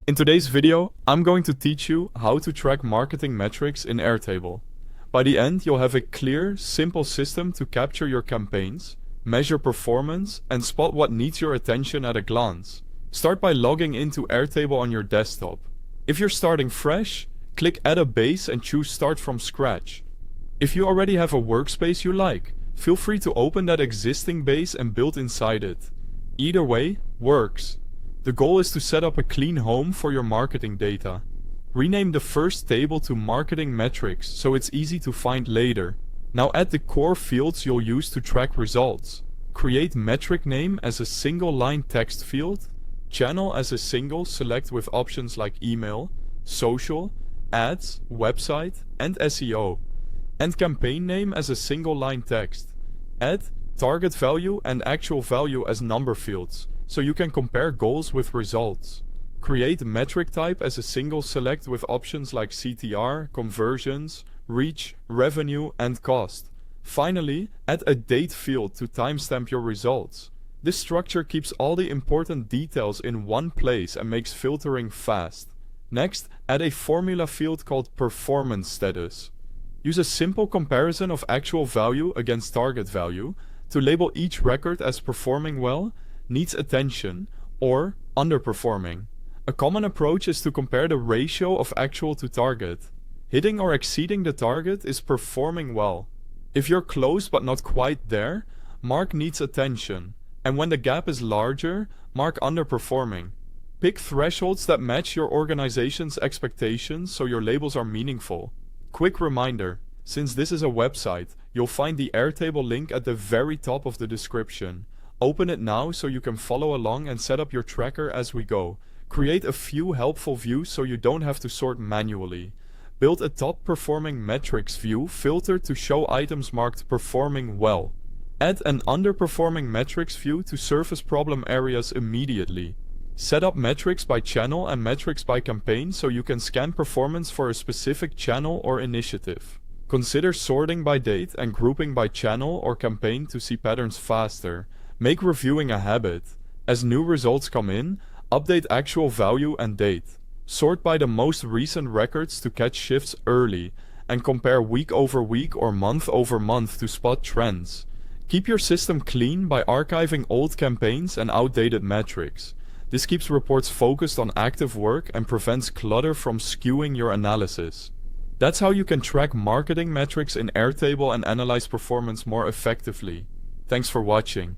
In today's video, I'm going to teach you how to track marketing metrics in Airtable. By the end, you'll have a clear, simple system to capture your campaigns, measure performance, and spot what needs your attention at a glance. Start by logging into Airtable on your desktop. If you're starting fresh, click Add a Base and choose Start from Scratch. If you already have a workspace you like, feel free to open that existing base and build inside it. Either way works. The goal is to set up a clean home for your marketing data. Rename the first table to Marketing Metrics so it's easy to find later. Now add the core fields you'll use to track results. Create metric name as a single line text field, channel as a single select with options like email, social, ads, website, and SEO, and campaign name as a single line text. Add target value and actual value as number fields, so you can compare goals with results. Create metric type as a single select with options like CTR, conversions, reach, revenue, and cost. Finally, add a date field to timestamp your results. This structure keeps all the important details in one place and makes filtering fast. Next, add a formula field called Performance Status. Use a simple comparison of actual value against target value to label each record as performing well, needs attention, or underperforming. A common approach is to compare the ratio of actual to target. Hitting or exceeding the target is performing well. If you're close but not quite there, mark needs attention, and when the gap is larger, mark underperforming. Pick thresholds that match your organization's expectations so your labels are meaningful. Quick reminder, since this is a website, you'll find the Airtable link at the very top of the description. Open it now so you can follow along and set up your tracker as we go. Create a few helpful views so you don't have to sort manually. Build a top performing metrics view filtered to show items marked performing well. Add an underperforming metrics view to surface problem areas immediately. Set up metrics by channel and metrics by campaign so you can scan performance for a specific channel or initiative. Consider sorting by date and grouping by channel or campaign to see patterns faster. Make reviewing a habit. As new results come in, update actual value and date. Sort by the most recent records to catch shifts early, and compare week over week or month over month to spot trends. Keep your system clean by archiving old campaigns and outdated metrics. This keeps reports focused on active work and prevents clutter from skewing your analysis. That's how you can track marketing metrics in Airtable and analyze performance more effectively. Thanks for watching.